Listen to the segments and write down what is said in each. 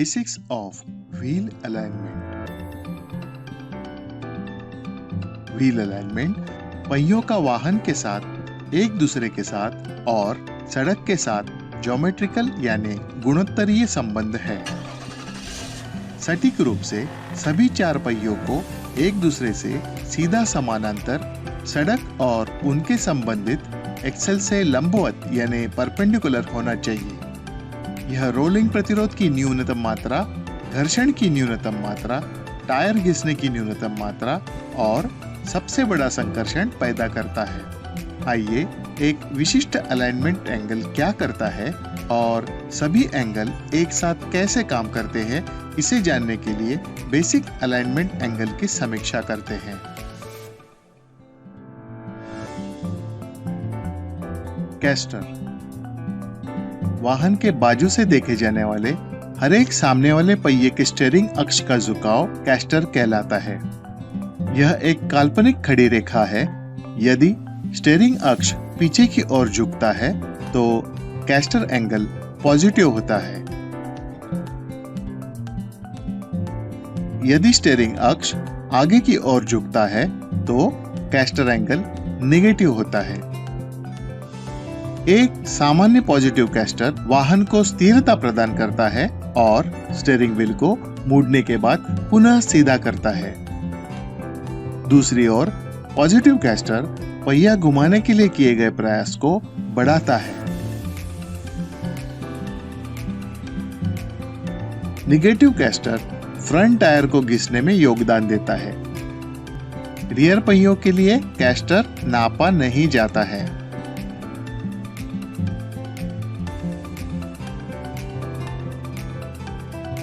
Basics of Wheel Alignment. Wheel alignment पहियों का वाहन के साथ एक दूसरे के साथ और सड़क के साथ ज्योमेट्रिकल यानी गुणोत्तरीय संबंध है। सटीक रूप से सभी चार पहियों को एक दूसरे से सीधा समानांतर सड़क और उनके संबंधित एक्सेल से लंबवत यानी परपेंडिकुलर होना चाहिए। यह रोलिंग प्रतिरोध की न्यूनतम मात्रा, घर्षण की न्यूनतम मात्रा, टायर घिसने की न्यूनतम मात्रा और सबसे बड़ा संकर्षण पैदा करता है। आइए एक विशिष्ट अलाइनमेंट एंगल क्या करता है और सभी एंगल एक साथ कैसे काम करते हैं, इसे जानने के लिए बेसिक अलाइनमेंट एंगल की समीक्षा करते हैं। कैस्टर वाहन के बाजू से देखे जाने वाले हर एक सामने वाले पहिए के स्टीयरिंग अक्ष का झुकाव कैस्टर कहलाता है। यह एक काल्पनिक खड़ी रेखा है। यदि स्टीयरिंग अक्ष पीछे की ओर झुकता है तो कैस्टर एंगल पॉजिटिव होता है। यदि स्टीयरिंग अक्ष आगे की ओर झुकता है तो कैस्टर एंगल नेगेटिव होता है। एक सामान्य पॉजिटिव कैस्टर वाहन को स्थिरता प्रदान करता है और स्टीयरिंग व्हील को मुड़ने के बाद पुनः सीधा करता है। दूसरी ओर पॉजिटिव कैस्टर पहिया घुमाने के लिए किए गए प्रयास को बढ़ाता है। निगेटिव कैस्टर फ्रंट टायर को घिसने में योगदान देता है। रियर पहियों के लिए कैस्टर नापा नहीं जाता है।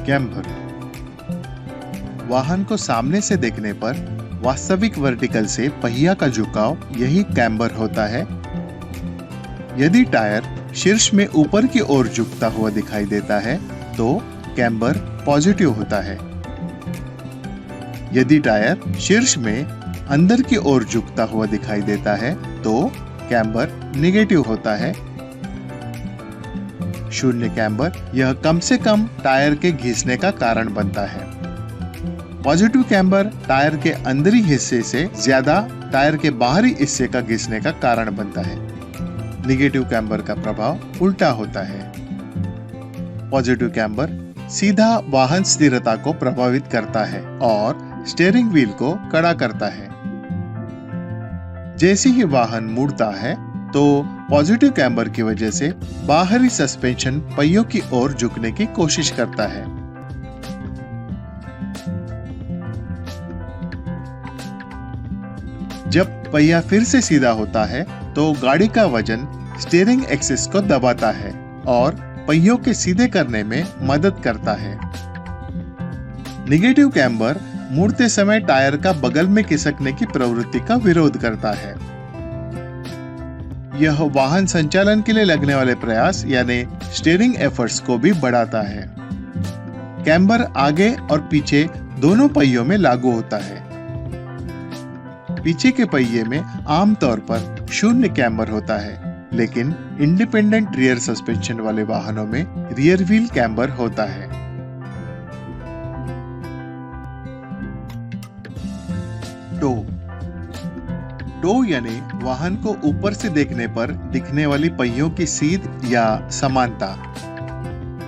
कैम्बर वाहन को सामने से देखने पर वास्तविक वर्टिकल से पहिया का झुकाव यही कैम्बर होता है। यदि टायर शीर्ष में ऊपर की ओर झुकता हुआ दिखाई देता है तो कैम्बर पॉजिटिव होता है। यदि टायर शीर्ष में अंदर की ओर झुकता हुआ दिखाई देता है तो कैम्बर नेगेटिव होता है। शून्य कैम्बर यह कम से कम टायर के घिसने का कारण बनता है। पॉजिटिव कैम्बर टायर के अंदरी हिस्से से ज्यादा टायर के बाहरी हिस्से का घिसने का कारण बनता है। निगेटिव कैम्बर का प्रभाव उल्टा होता है। पॉजिटिव कैम्बर सीधा वाहन स्थिरता को प्रभावित करता है और स्टीयरिंग व्हील को कड़ा करता है। जैसे ही वाहन मुड़ता है तो पॉजिटिव कैम्बर की वजह से बाहरी सस्पेंशन पहियों की ओर झुकने की कोशिश करता है। जब पहिया फिर से सीधा होता है तो गाड़ी का वजन स्टीयरिंग एक्सिस को दबाता है और पहियों के सीधे करने में मदद करता है। निगेटिव कैम्बर मुड़ते समय टायर का बगल में खिसकने की प्रवृत्ति का विरोध करता है। यह वाहन संचालन के लिए लगने वाले प्रयास यानी स्टीयरिंग एफर्ट्स को भी बढ़ाता है। कैम्बर आगे और पीछे दोनों पहियों में लागू होता है। पीछे के पहिए में आमतौर पर शून्य कैम्बर होता है, लेकिन इंडिपेंडेंट रियर सस्पेंशन वाले वाहनों में रियर व्हील कैम्बर होता है। टो टो यानी वाहन को ऊपर से देखने पर दिखने वाली पहियों की सीध या समानता।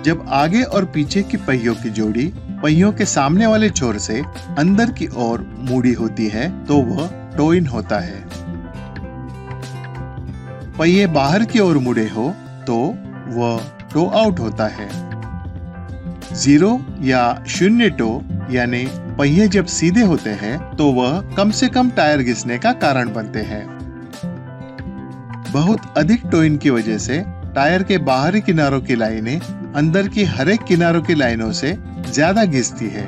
जब आगे और पीछे की पहियों की जोड़ी पहियों के सामने वाले छोर से अंदर की ओर मुड़ी होती है तो वह टो इन होता है। पहिए बाहर की ओर मुड़े हो तो वह टो आउट होता है। जीरो या शून्य टो यानी पहिए जब सीधे होते हैं तो वह कम से कम टायर घिसने का कारण बनते हैं। बहुत अधिक टो इन की वजह से टायर के बाहरी किनारों की लाइनें अंदर की हर एक किनारों की लाइनों से ज्यादा घिसती है।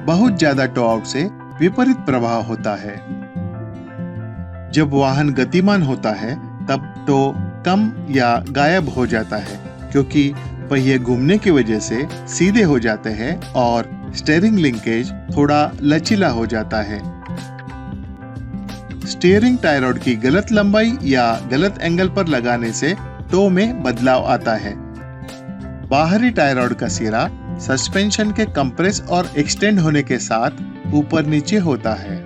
बहुत ज्यादा टो आउट से विपरीत प्रभाव होता है। जब वाहन गतिमान होता है तब टो कम या गायब हो जाता है, क्योंकि पहिए घूमने की वजह से सीधे हो जाते हैं और स्टीयरिंग लिंकेज थोड़ा लचीला हो जाता है। स्टीयरिंग टाई रॉड की गलत लंबाई या गलत एंगल पर लगाने से टो में बदलाव आता है। बाहरी टाई रॉड का सिरा सस्पेंशन के कंप्रेस और एक्सटेंड होने के साथ ऊपर नीचे होता है।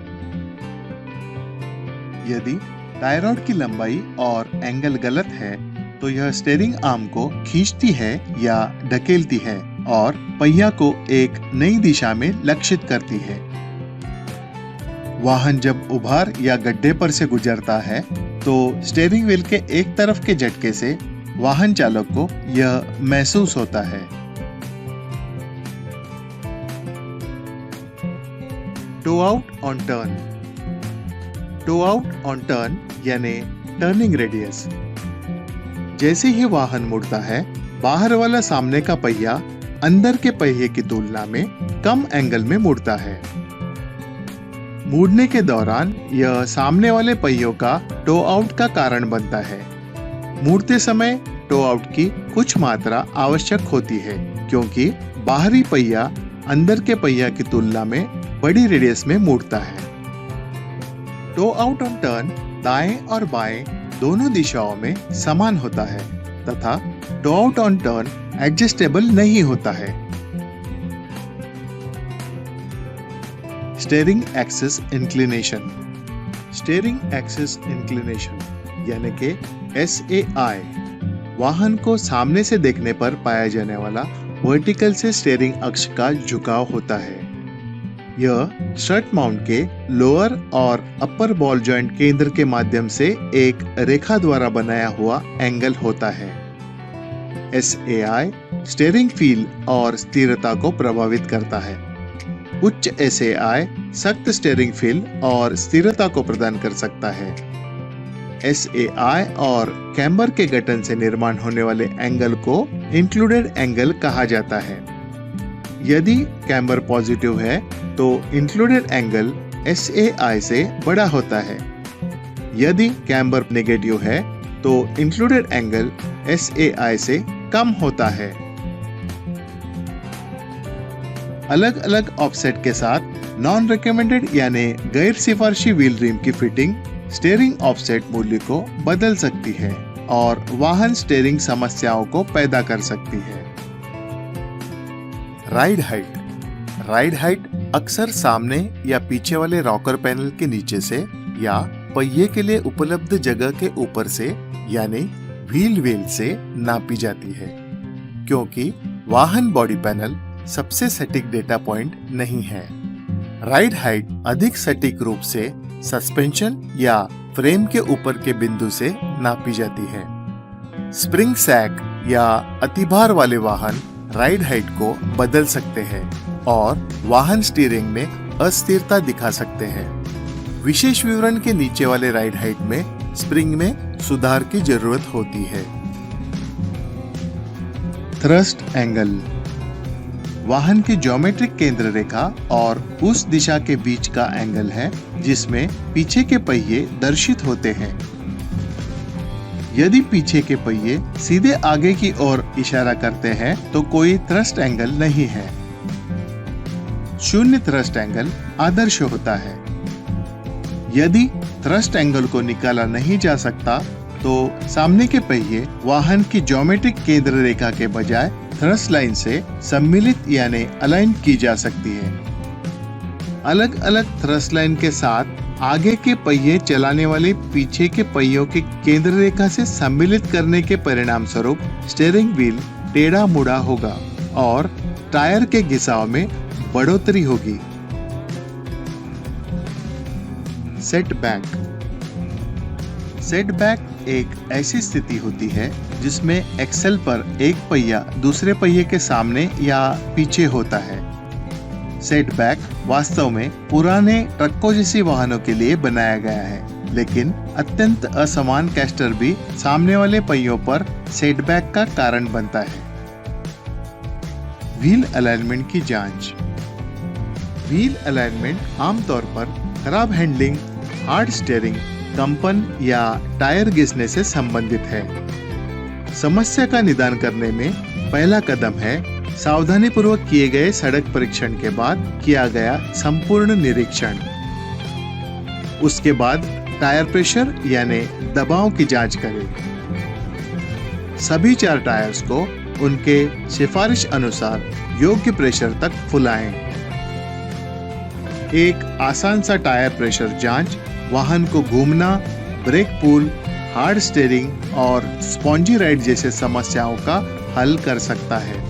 यदि टाई रॉड की लंबाई और एंगल गलत है तो यह स्टीयरिंग आर्म को खींचती है या ढकेलती है और पहिया को एक नई दिशा में लक्षित करती है। वाहन जब उभार या गड्ढे पर से गुजरता है तो स्टीयरिंग व्हील के एक तरफ के झटके से वाहन चालक को यह महसूस होता है। Toe out on turn. Toe out on turn यानी टर्निंग रेडियस। जैसे ही वाहन मुड़ता है, बाहर वाला सामने का पहिया अंदर के पहिए की तुलना में कम एंगल में मुड़ता है। मुड़ने के दौरान यह सामने वाले पहियों का टो आउट का कारण बनता है। मुड़ते समय टो आउट की कुछ मात्रा आवश्यक होती है क्योंकि बाहरी पहिया अंदर के पहिया की तुलना में बड़ी रेडियस में मुड़ता है। टो आउट ऑन टर्न दाएं और बाएं दोनों दिशाओं में समान होता है तथा toe out on turn adjustable नहीं होता है। Steering axis inclination. Steering axis inclination यानी कि SAI वाहन को सामने से देखने पर पाया जाने वाला वर्टिकल से स्टीयरिंग अक्ष का झुकाव होता है। यह स्ट्रट माउंट के लोअर और अपर बॉल जॉइंट केंद्र के माध्यम से एक रेखा द्वारा बनाया हुआ एंगल होता है। SAI स्टीयरिंग फील और स्थिरता को प्रभावित करता है। उच्च SAI सख्त स्टीयरिंग फील और स्थिरता को प्रदान कर सकता है। SAI और कैम्बर के गठन से निर्माण होने वाले एंगल को इंक्लूडेड एंगल कहा जाता है। यदि कैम्बर पॉजिटिव है तो इंक्लूडेड एंगल SAI से बड़ा होता है। यदि कैम्बर नेगेटिव है तो इंक्लूडेड एंगल SAI से कम होता है। अलग अलग ऑफसेट के साथ नॉन रिकमेंडेड यानी गैर सिफारिशी व्हील रिम की फिटिंग स्टीयरिंग ऑफसेट मूल्य को बदल सकती है और वाहन स्टीयरिंग समस्याओं को पैदा कर सकती है। Ride height. राइड हाइट अक्सर सामने या पीछे वाले रॉकर पैनल के नीचे से या पहिए के लिए उपलब्ध जगह के ऊपर से यानी व्हील वेल से नापी जाती है क्योंकि वाहन बॉडी पैनल सबसे सटीक डेटा पॉइंट नहीं है। राइड हाइट अधिक सटीक रूप से सस्पेंशन या फ्रेम के ऊपर के बिंदु से नापी जाती है। स्प्रिंग सैक या अतिभार वाले वाहन राइड हाइट को बदल सकते हैं और वाहन स्टीयरिंग में अस्थिरता दिखा सकते हैं। विशेष विवरण के नीचे वाले राइड हाइट में स्प्रिंग में सुधार की जरूरत होती है। थ्रस्ट एंगल वाहन की ज्योमेट्रिक केंद्र रेखा और उस दिशा के बीच का एंगल है जिसमें पीछे के पहिए दर्शित होते हैं। यदि पीछे के पहिए सीधे आगे की ओर इशारा करते हैं तो कोई थ्रस्ट एंगल नहीं है। शून्य थ्रस्ट एंगल आदर्श होता है। यदि थ्रस्ट एंगल को निकाला नहीं जा सकता तो सामने के पहिए वाहन की ज्योमेट्रिक केंद्र रेखा के बजाय थ्रस्ट लाइन से सम्मिलित यानी अलाइन की जा सकती है। अलग अलग थ्रस्ट लाइन के साथ आगे के पहिए चलाने वाले पीछे के पहियों के केंद्र रेखा से सम्मिलित करने के परिणाम स्वरूप स्टीयरिंग व्हील टेढ़ा मुड़ा होगा और टायर के घिसाव में बढ़ोतरी होगी। सेटबैक। सेटबैक एक ऐसी स्थिति होती है जिसमें एक्सेल पर एक पहिया दूसरे पहिए के सामने या पीछे होता है। सेटबैक वास्तव में पुराने ट्रकों जैसी वाहनों के लिए बनाया गया है, लेकिन अत्यंत असमान कैस्टर भी सामने वाले पहियों पर सेटबैक का कारण बनता है। व्हील अलाइनमेंट की जांच। व्हील अलाइनमेंट आमतौर पर खराब हैंडलिंग, हार्ड स्टीयरिंग, कंपन या टायर घिसने से संबंधित है। समस्या का निदान करने में पहला कदम है सावधानी पूर्वक किए गए सड़क परीक्षण के बाद किया गया संपूर्ण निरीक्षण। उसके बाद टायर प्रेशर यानी दबाव की जांच करें। सभी 4 टायर्स को उनके सिफारिश अनुसार योग्य प्रेशर तक फुलाएं। एक आसान सा टायर प्रेशर जांच वाहन को घूमना, ब्रेक पुल, हार्ड स्टीयरिंग और स्पॉन्जी राइड जैसे समस्याओं का हल कर सकता है।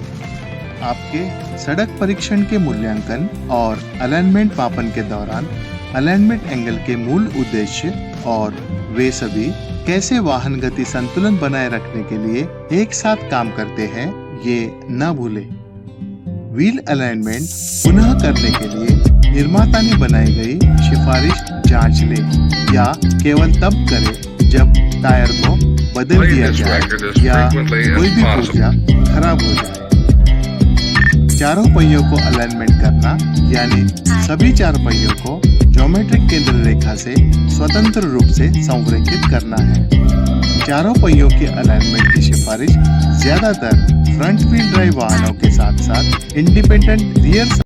आपके सड़क परीक्षण के मूल्यांकन और अलाइनमेंट मापन के दौरान अलाइनमेंट एंगल के मूल उद्देश्य और वे सभी कैसे वाहन गति संतुलन बनाए रखने के लिए एक साथ काम करते हैं, ये न भूलें। व्हील अलाइनमेंट पुनः करने के लिए निर्माता ने बनाई गई सिफारिश जांच लें या केवल तब करें जब टायर को बदल दिया जाए या कोई भी पुर्जा खराब हो जाए। चारों पहियों को अलाइनमेंट करना यानी सभी 4 पहियों को ज्योमेट्रिक केंद्र रेखा से स्वतंत्र रूप से संरेखित करना है। चारों पहियों के अलाइनमेंट की सिफारिश ज्यादातर फ्रंट व्हील ड्राइव वाहनों के साथ साथ इंडिपेंडेंट रियर